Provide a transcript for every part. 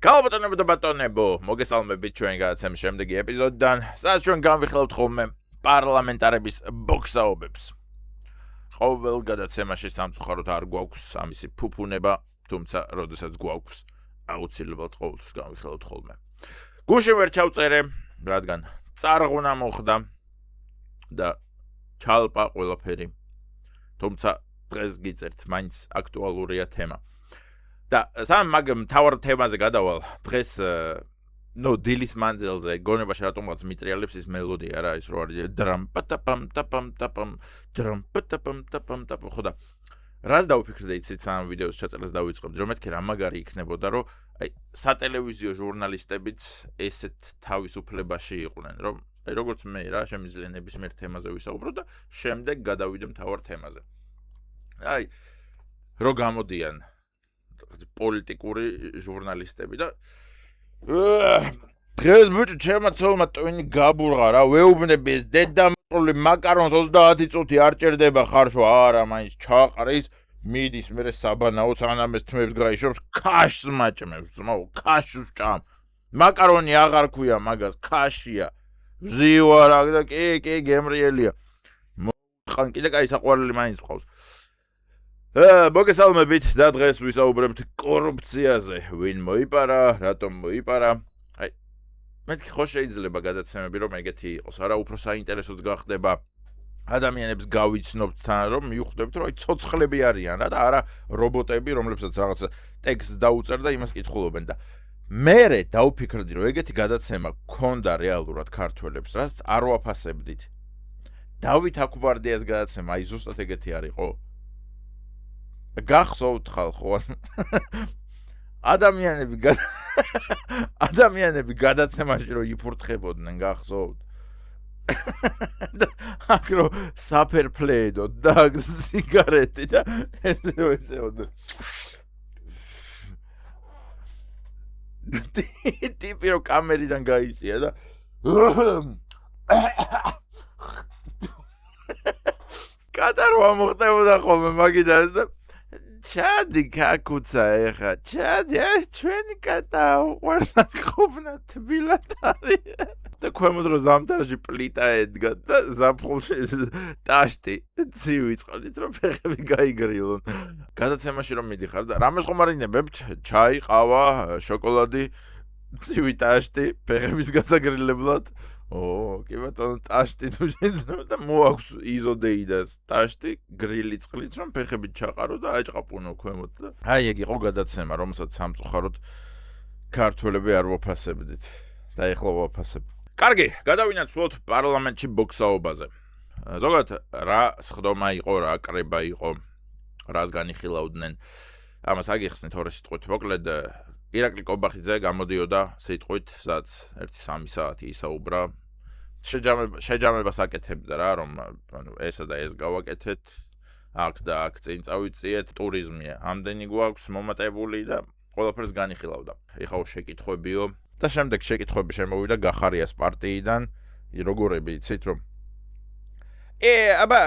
Kalbატონებო და ბატონებო, მოგესალმებით ჩვენ გადაცემის შემდეგი ეპიზოდიდან, სადაც ჩვენ განვიხილავთ ხოლმე პარლამენტარების ბოქსაობებს. ყოველ გადაცემაში სამწუხაროდ არ გვაქვს ამისი ფუფუნება, თუმცა როდესაც გვაქვს, აუცილებლად ყოველთვის განვიხილავთ ხოლმე. გუშინ ვერ ჩავწერე, რადგან წარღვნა მოხდა და ჩალპა ყველაფერი. თუმცა დღეს გიწერთ, მაინც აქტუალურია თემა. და სამ მაგ მთავარ თემაზე გადავალ დღეს დილის მანძილზე გონებაში რატომღაც მიტრიალებს ის მელოდია რა ის რო არის დრამ პატაპამ ტაპამ ტაპამ დრამ პატაპამ ტაპამ ტაპამ ხოდა რას დავფიქრდი იცით სამ ვიდეოს ჩაწერას დავიწყებდი რომ მეთქე რა მაგარი იქნებოდა რომ აი სატელევიზიო ჟურნალისტებიც ესეთ თავისუფლებაში იყვნენ რომ აი როგორც მე რა შემიძლია ნებისმიერ თემაზე ვისაუბრო და შემდეგ გადავიდე მთავარ თემაზე აი რო გამოდიან პოლიტიკური ჟურნალისტები და დღეს ბიჭო ჩემმა ცოლმა ტვინი გაბურღა რა ვეუბნები ეს დედამყრული მაკარონს 30 წუთი არ ჭერდება ხარშვა არა მაინც ჩაყრის მიდის მე საბანაოც ანამეს თმებს გაიშობს ქაშს მაჭმევს ძმაო ქაშს ჭამ მაკარონი აღარ ქვია მაგას ქაშია ვზივარ და კი გემრიელია მოყან კიდე კაი საყვარელი მაინც ყავს მოგესალმებით და დღეს ვისაუბრებთ კორუფციაზე. ვინ მოიპარა, რატომ მოიპარა? აი, მეთქი ხო შეიძლება გადაცემები რომ ეგეთი იყოს, არა უფრო საინტერესოც გახდება. ადამიანებს გავიცნობთ თან რომ მივხვდებით რომ აი ცოცხლები არიან რა და არა რობოტები, რომლებსაც რაღაც ტექსტს დაუწერ და იმას კითხულობენ და მერე დავფიქრდი რომ ეგეთი გადაცემა გქონდა რეალურად ქართველებს, რაც არ ვაფასებდით. დავით აკუბარდიას გადაცემა აი ზუსტად ეგეთი არისო. გახსოვთ ხალხო ადამიანები გადაცემაში რომ იფურთხებოდნენ გახსოვთ აკრო საფერფლეედო და სიგარეტი და ესე რომ ეწეოდნენ ტიპი რომ კამერიდან გაიწია და კატარვა მოხდებოდა ხოლმე მაგიდას და ჩადი კაკუცა ეხა ჩადი ჩვენი კატა უყვარს აკუბნა თბილად არის და ქვემოთ რო ზამთარში პლიტა ედგა და ზაფხულში ტაშტი ცივი წყალით რომ ფეხები გაიგრილონ გადაცემაში რომ მიდიხარ და რამეს ხომ არ ინებებთ ჩაი ყავა შოკოლადი ცივი ტაშტი ფეხების გასაგრილებლად კი ბატონო ტაშტი თუ შეიძლება და მოაქვს იზოდეიდას ტაშტი გრილი წყლით რომ ფეხებით ჩაყარო და აჭყაპუნო ქვემოთ და აი ეგ იყო გადაცემა რომელსაც სამწუხაროდ ქართველები არ ვაფასებდით და ეხლა ვაფასებ კარგი გადავინაცვლოთ პარლამენტში ბოქსაობაზე ზოგადად რა სხდომა იყო რა კრება იყო რას განიხილავდნენ ამას აგიხსნით ორი სიტყვით მოკლედ ირაკლი კობახიძე გამოდიოდა სიტყვით სადაც 1-3 საათი ისაუბრა შეჯამებას აკეთებდა რა რომ ანუ ესა და ეს გავაკეთეთ აქ და აქ წინ წავიწიეთ ტურიზმია ამდენი გვაქვს მომატებული და ყველაფერს განიხილავდა ეხლა შეკითხვებიო და შემდეგ შეკითხვები შემოვიდა გახარიას პარტიიდან როგორები იცით რომ აბა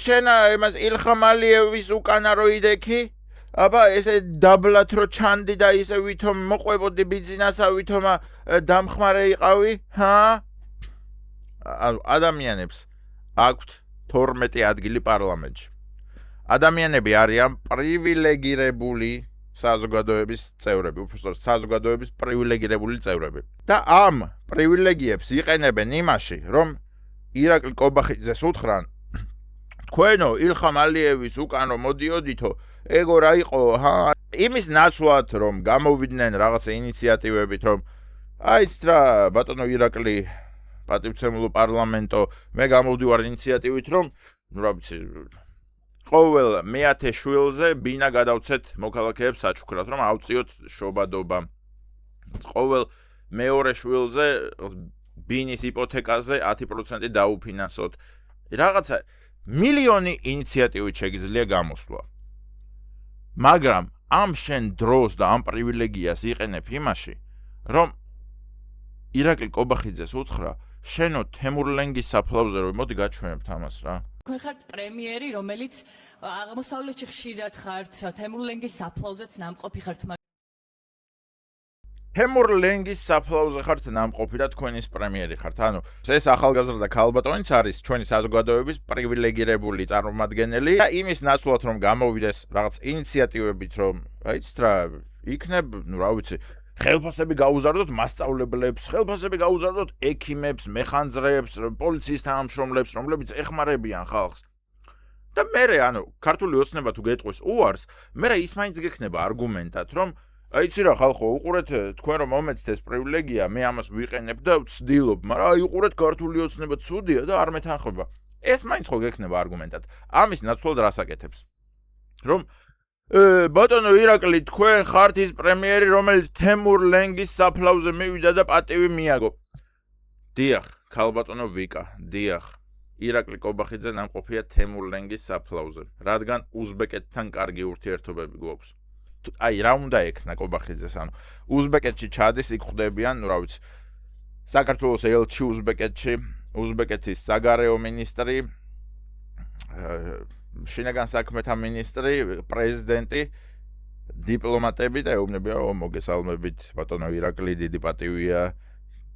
შენა იმას ილხამ ალიევის უკანა რო იდექი აბა ესე დაბლად რო ჩანდი და ისე ვითომ მოყვებოდი ბიზნესა ვითომა დამხმარე იყავი ადამიანებს აქვთ 12 ადგილი პარლამენტში ადამიანები არიან პრივილეგირებული საზოგადოების წევრები უბრალოდ საზოგადოების პრივილეგირებული წევრები და ამ პრივილეგიებს იყენებენ იმაში რომ ირაკლი კობახიძეს უთხრან თქვენო ილხამ ალიევის უკანო მოდიოდითო ეგო რა იყო იმის ნაცვლად რომ გამოვიდნენ რაღაცა ინიციატივებით რომ აიც რა ბატონო ირაკლი პატივცემულო პარლამენტო მე გამოვდივარ ინიციატივით რომ რა ვიცი ყოველ მეათე შვილზე ბინა გადავცეთ მოქალაქეებს საჩუქრად რომ ავწიოთ შობადობა ყოველ მეორე შვილზე ბინის იპოთეკაზე 10% დაუფინანსოთ რაღაცა მილიონი ინიციატივით შეგიძლია გამოსვლა მაგრამ ამ შენ დროს და ამ პრივილეგიას იყენებ იმაში რომ ირაკლი კობახიძეს უთხრა შენო თემურლენგის საფლავზე რომ მოდი გაჩვენებთ ამას რა თქვენ ხართ პრემიერი რომელიც აღმოსავლეთში ხშირად ხართ თემურლენგის საფლავზეც ნამყოფი ხართ თემურ ლენგის საფლავზე ხართ ნამყოფი და თქვენის პრემიერი ხართ. ანუ ეს ახალგაზრდა ქალბატონიც არის ჩვენი საზოგადოების პრივილეგირებული წარმომადგენელი და იმის ნაცვლად რომ გამოვიდეს რაღაც ინიციატივებით რომ აიცით რა იქნებ, რა ვიცი, ხელფასები გაუზარდოთ მასწავლებლებს, ხელფასები გაუზარდოთ ექიმებს, მეხანძრეებს, პოლიციის თანამშრომლებს, რომლებიც ეხმარებიან ხალხს. და მერე ანუ ქართული ოცნება თუ გეტყვის უარს, მერე ის მაინც გექნება არგუმენტად, რომ აიცი რა ხალხო, უყურეთ თქვენ რომ მომეცთ ეს პრივილეგია, მე ამას ვიყენებ და ვცდილობ, მაგრამ აი უყურეთ ქართული ოცნება ცუდია და არ მეთანხმება. ეს მაინც ხო გექნება არგუმენტად. ამის ნაცვლად რას აკეთებს? რომ ბატონო ირაკლი, თქვენ ხართ ის პრემიერი, რომელიც თემურ ლენგის საფლავზე მივიდა და პატივი მიაგო. დიახ, ქალბატონო ვიკა, დიახ. ირაკლი კობახიძე ნამყოფია თემურ ლენგის საფლავზე, რადგან უზბეკეთთან კარგი ურთიერთობები გვაქვს. აი რა უნდა ექნა კობახიძეს, ანუ უზბეკეთში ჩადის, იქ ხვდებიან, რა ვიცი, საქართველოს ელჩი უზბეკეთში, უზბეკეთის საგარეო მინისტრი, შინაგან საქმეთა მინისტრი, პრეზიდენტი, დიპლომატები და ეუბნებიან, მოგესალმებით, ბატონო ირაკლი, დიდი პატივია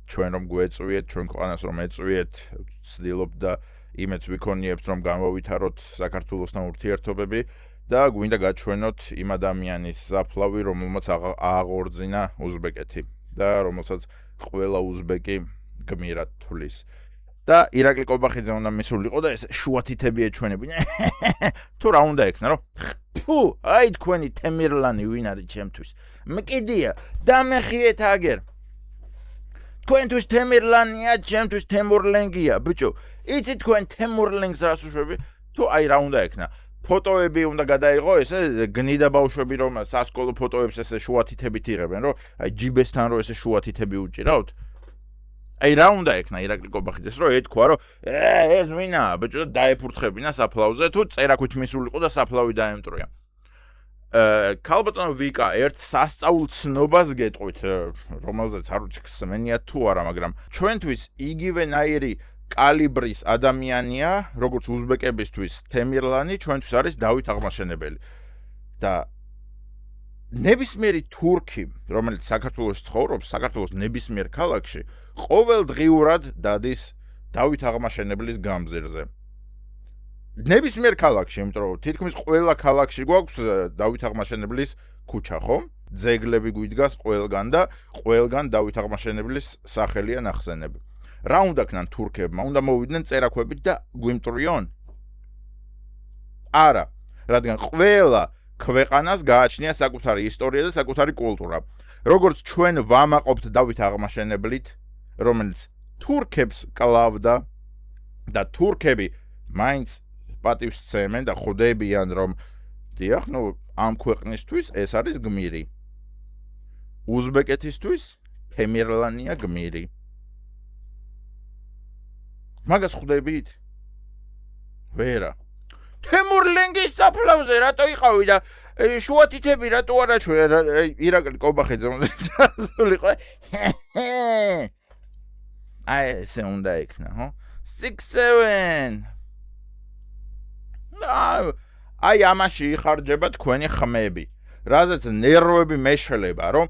ჩვენ რომ გვეწვიეთ, ჩვენ ქვეყანას რომ ეწვიეთ, ვცდილობთ და იმედს ვიქონიებთ, რომ გამოვითაროთ საქართველოსთან ურთიერთობები და გვინდა გაჩვენოთ იმ ადამიანის საფლავი, რომელმაც აღორძინა უზბეკეთი და რომელსაც ყველა უზბეკი გმირად თვლის. და ირაკლი კობახიძე უნდა მისულიყო და ეს შუათითები ეჩვენებინა. თუ რა უნდა ექნა, რომ ფუ, აი თქვენი თემირლანი ვინ არის ჩემთვის? მკიდია, დამეხიეთ აგერ. თქვენთვის თემირლანია, ჩემთვის თემურლენგია, ბიჭო. იცი თქვენ თემურლენგს რას უშვები? თუ აი რა უნდა ექნა? ფოტოები უნდა გადაიღო, ესე გნიდა ბავშვები რომ სასკოლო ფოტოებს ესე შუათითებით იღებენ, რომ აი ჯიბესთან რომ ესე შუათითები უჭირავთ. აი რა უნდა ექნა ირაკლი კობახიძეს, რომ ეთქვა, რომ ეს ვინაა, ბიჭო და დაეფურთხებინა საფლავზე, თუ წერაქვით მისულიყო და საფლავი დაემტრია. ქალბატონო ვიკა, ერთ სასწაულ ცნობას გეტყვით, რომელზეც არ ვიცი ხსმენია თუ არა, მაგრამ ჩვენთვის იგივენაირი კალიბრის ადამიანია, როგორც უზბეკებისთვის თემირლანი, ჩვენთვის არის დავით აღმაშენებელი. და ნებისმიერი თურქი, რომელიც საქართველოში ცხოვრობს, საქართველოს ნებისმიერ ქალაქში, ყოველდღიურად დადის დავით აღმაშენებლის გამზირზე. ნებისმიერ ქალაქში, იმიტომ რომ თითქმის ყველა ქალაქში გვაქვს დავით აღმაშენებლის ქუჩა, ხო? ძეგლები გვიდგას ყველგან და ყველგან დავით აღმაშენებლის სახელია ნახსენები. რა უნდა ქნან თურქებმა? უნდა მოვიდნენ წერაქვებით და გვიმტრიონ? არა, რადგან ყველა ქვეყანას გააჩნია საკუთარი ისტორია და საკუთარი კულტურა. როგორც ჩვენ ვამაყობთ დავით აღმაშენებლით, რომელიც თურქებს კლავდა და თურქები მაინც პატივს სცემენ და ხვდებიან, რომ დიახ, ამ ქვეყნისთვის ეს არის გმირი. უზბეკეთისთვის თემირლანია გმირი. მაგას ხვდებით? ვერა. თემურ ლენგის საფლავზე რატო იყავი და შუათითები რატო არ აჩვენა ირაკლი კობახიძე უნდა ჩასულიყო. აი ესე უნდა ექნა, ხო? 6-7. აი ამაში იხარჯება თქვენი ხმები, რაზეც ნერვები მეშლება, რომ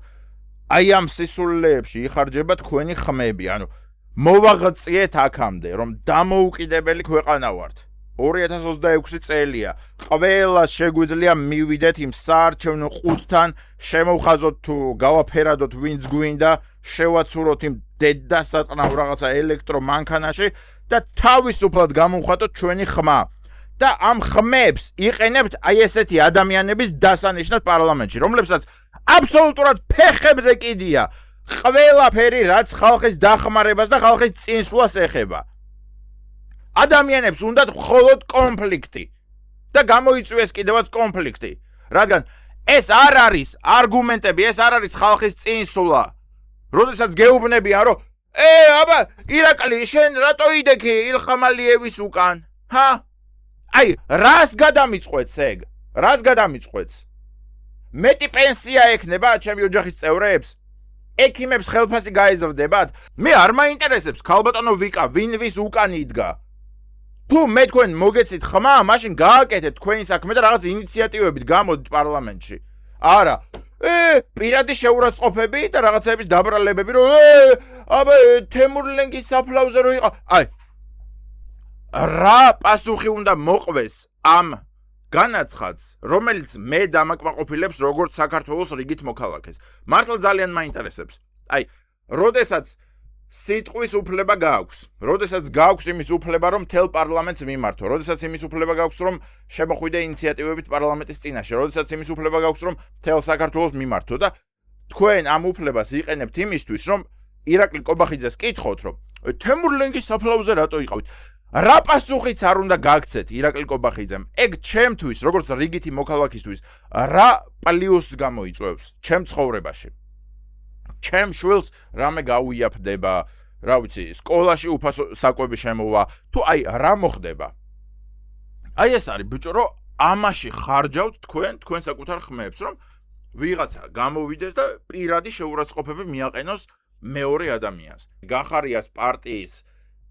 აი ამ სისულეებში იხარჯება თქვენი ხმები, ანუ მოვაღწიეთ აქამდე, რომ დამოუკიდებელი ქვეყანა ვართ. 2026 წელია. ყველას შეგვიძლია მივიდეთ იმ საარჩევნო ყუთთან, შემოვხაზოთ თუ გავაფერადოთ ვინც გვინდა, შევაცუროთ იმ დედასატყნავ რაღაცა ელექტრომანქანაში და თავისუფლად გამოვხატოთ ჩვენი ხმა. და ამ ხმებს იყენებთ აი ესეთი ადამიანების დასანიშნად პარლამენტში, რომლებსაც აბსოლუტურად ფეხებზე კიდია ყველაფერი, რაც ხალხის დახმარებას და ხალხის წინსვლას ეხება. ადამიანებს უნდათ მხოლოდ კონფლიქტი და გამოიწვიეს კიდევაც კონფლიქტი, რადგან ეს არ არის არგუმენტები, ეს არ არის ხალხის წინსვლა. როდესაც გეუბნებიან, რომ აბა ირაკლი, შენ რატო იდექი ილხამ ალიევის უკან? ჰა? აი, რას გადამიწყვეტს ეგ? რას გადამიწყვეტს? მეტი პენსია ექნება ჩემი ოჯახის წევრებს? ექიმებს ხელფასი გაეზრდებათ? მე არ მაინტერესებს ქალბატონო ვიკა, ვინ ვის უკან იდგა. თუ მე თქვენ მოგეცით ხმა, მაშინ გააკეთეთ თქვენი საქმე და რაღაც ინიციატივებით გამოდით პარლამენტში. არა, პირადი შეურაცხყოფები და რაღაცების დაბრალებები, რომ აბა თემურლენგის საფლავზე რო იყო. აი რა პასუხი უნდა მოყვეს ამ განაცხადს, რომელიც მე დამაკმაყოფილებს როგორც საქართველოს რიგით მოქალაქეს. მართლა ძალიან მაინტერესებს. აი, როდესაც სიტყვის უფლება გააქვს, როდესაც გააქვს იმის უფლება, რომ მთელ პარლამენტს მიმართო, როდესაც იმის უფლება გააქვს, რომ შემოხვიდე ინიციატივებით პარლამენტის წინაშე, როდესაც იმის უფლება გააქვს, რომ მთელ საქართველოს მიმართო და თქვენ ამ უფლებას იყენებთ იმისთვის, რომ ირაკლი კობახიძეს კითხოთ, რომ თემურლენგის საფლავზე რატო იყავით? რა პასუხიც არ უნდა გააქცეთ ირაკლი კობახიძემ? ეგ ჩემთვის, როგორც რიგითი მოქალაქისთვის, რა პლუსს გამოიწვევს ჩემ ცხოვრებაში? ჩემ შვილს რამე გაუიაფდება, რა ვიცი, სკოლაში უფასო საკვები შემოვა, თუ აი რა მოხდება? აი ეს არის ბიჭო, რომ ამაში ხარჯავთ თქვენ საკუთარ ხმებს, რომ ვიღაცა გამოვიდეს და პირადი შეურაცხყოფები მიაყენოს მეორე ადამიანს. გახარიას პარტიის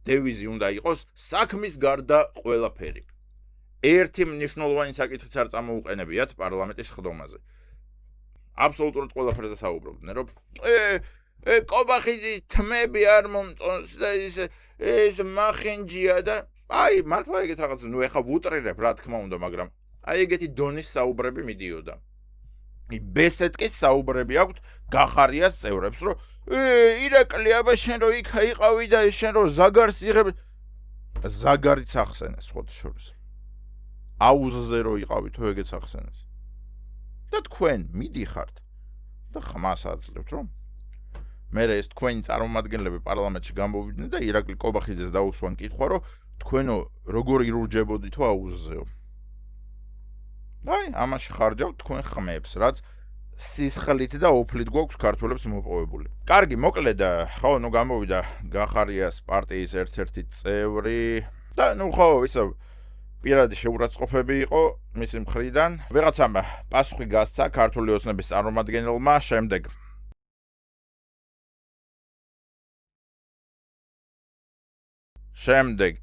დევიზი უნდა იყოს საქმის გარდა ყველაფერი. ერთი მნიშვნელოვანი საკითხიც არ წამოუყენებიათ პარლამენტის ხდომაზე. აბსოლუტურად ყველაფერზე საუბრობდნენ, რომ კობახიძის თმები არ მომწონს და ეს მახინჯია და აი მართლა ეგეთ რაღაც, ნუ ეხა ვუტრირებ რა თქმა უნდა, მაგრამ აი ეგეთი დონის საუბრები მიდიოდა. ბესეთკის საუბრები აქვთ გახარიას წევრებს, რომ ირაკლი აბა შენ რო იქა იყავი და შენ რო ზაგარს იღებ, ზაგარიც ახსენეს ხოთ შორის. აუზზე რო იყავი თუ ეგეც ახსენეს. და თქვენ მიდიხართ და ხმას აძლევთ, რომ მე ეს თქვენი წარმომადგენლები პარლამენტში გამოვიდნენ და ირაკლი კობახიძეს დაუსვან კითხვა, რომ თქვენო როგორ ირურჯებოდითო აუზზეო. აი, ამაში ხარჯავთ თქვენ ხმებს, რაც სისხლით და ოფლით გვაქვს ქართველებს მოპოვებული. კარგი, მოკლედ, ხო, ნუ გამოვიდა გახარიას პარტიის ერთ-ერთი წევრი და ნუ ხო, ისე პირადი შეურაცხყოფები იყო მისი მხრიდან. ვიღაცამ პასუხი გასცა ქართული ოცნების წარმომადგენელმა შემდეგ. შემდეგ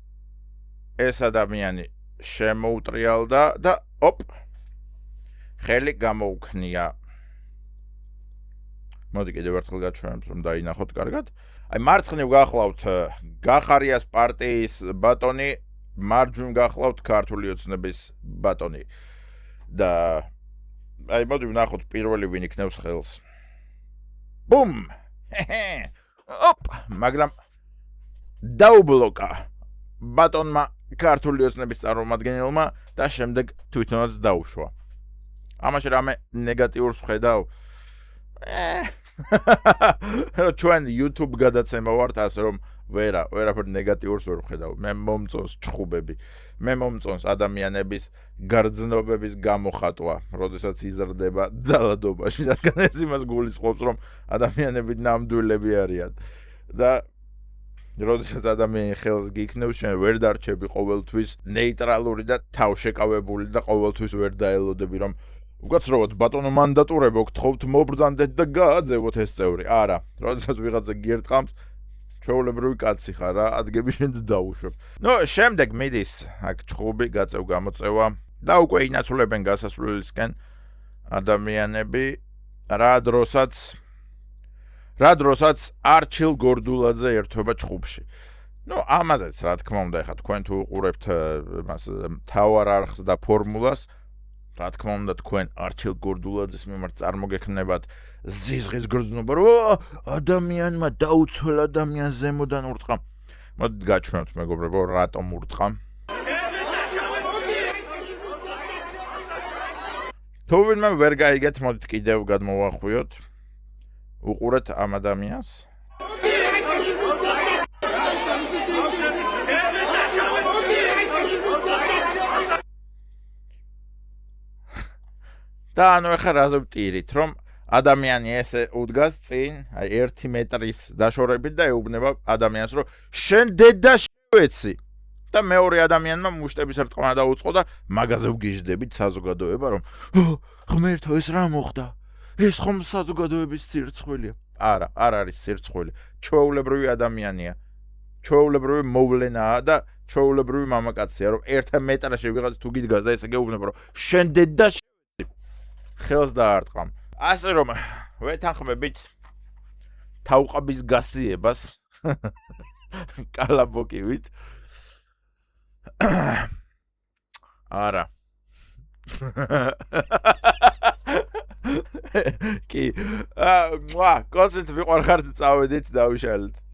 ეს ადამიანი შემოუტრიალდა და ხელი გამოუქნია. მოდი კიდევ ერთხელ გაჩვენებთ, რომ დაინახოთ კარგად. აი მარცხნივ გახლავთ გახარიას პარტიის ბატონი, მარჯვნივ გახლავთ ქართული ოცნების ბატონი. და აი მოდი ვნახოთ პირველი ვინ იქნევს ხელს. ბუმ! მაგრამ დაუბლოკა ბატონმა ქართული ოცნების წარმომადგენელმა და შემდეგ თვითონაც დაუშვა. ამაში რამე ნეგატიურს ვხედავ? ჩვენ YouTube გადაცემა ვართ, ასე რომ ვერაფერ ნეგატიურს ვერ ვხედავ. მე მომწონს ჩხუბები. მე მომწონს ადამიანების გარრძნობების გამოხატვა, როდესაც იზრდება ძალადობაში, რადგან ეს იმას გულისხმობს, რომ ადამიანები ნამდვილები არიან. და როდესაც ადამიანი ხელს გიქნევს, შენ ვერ დარჩები ყოველთვის ნეიტრალური და თავშეკავებული და ყოველთვის ვერ დაელოდები, რომ უკაცრავად ბატონო მანდატურებო გთხოვთ მობრძანდეთ და გააძევოთ ეს წევრი. არა, როდესაც ვიღაცა გიერტყამს, ჩვეულებრივი კაცი ხარ რა, ადგები შენც დაუშვებ. ნუ შემდეგ მიდის აქ ჩხუბი, გაწევ გამოწევა და უკვე ინაცვლებენ გასასვლელისკენ ადამიანები რა დროსაც არჩილ გორდულაძე ერთვება ჩხუბში. ნუ ამაზეც რა თქმა უნდა, ეხა თქვენ თუ უყურებთ მას მთავარ არხს და ფორმულას, რა თქმა უნდა თქვენ არჩილ გორდულაძის მიმართ წარმოგექნებათ ზიზღის გრძნობა, რომ ადამიანმა დაუცველ ადამიანს ზემოდან ურტყა. მოდით გაჩვენოთ მეგობრებო, რატომ ურტყა. თუ ვინმე ვერ გაიგეთ, მოდით კიდევ გადმოვახვიოთ. უყურეთ ამ ადამიანს. და ანუ ეხლა რაზე ვტირით, რომ ადამიანი ესე უდგას წინ, აი 1 მეტრის დაშორებით და ეუბნება ადამიანს, რომ შენ დედა შევეცი. და მეორე ადამიანმა მუშტების რტყმა დაუწყო და მაგაზე ვგიჟდებით საზოგადოება, რომ ღმერთო, ეს რა მოხდა? ეს ხომ საზოგადოების სირცხვილია? არა, არ არის სირცხვილი. ჩვეულებრივი ადამიანია. ჩვეულებრივი მოვლენაა და ჩვეულებრივი მამაკაცია, რომ 1 მეტრში ვიღაც თუ გიდგას და ესე გეუბნება, რომ შენ დედა ხელს დაარტყამ. ასე რომ ვეთანხმებით თაუყაბის გასიებას კალაბოკივით. არა. კი. კონცერტი ვიყავ ხართ წავედით დავიშალეთ.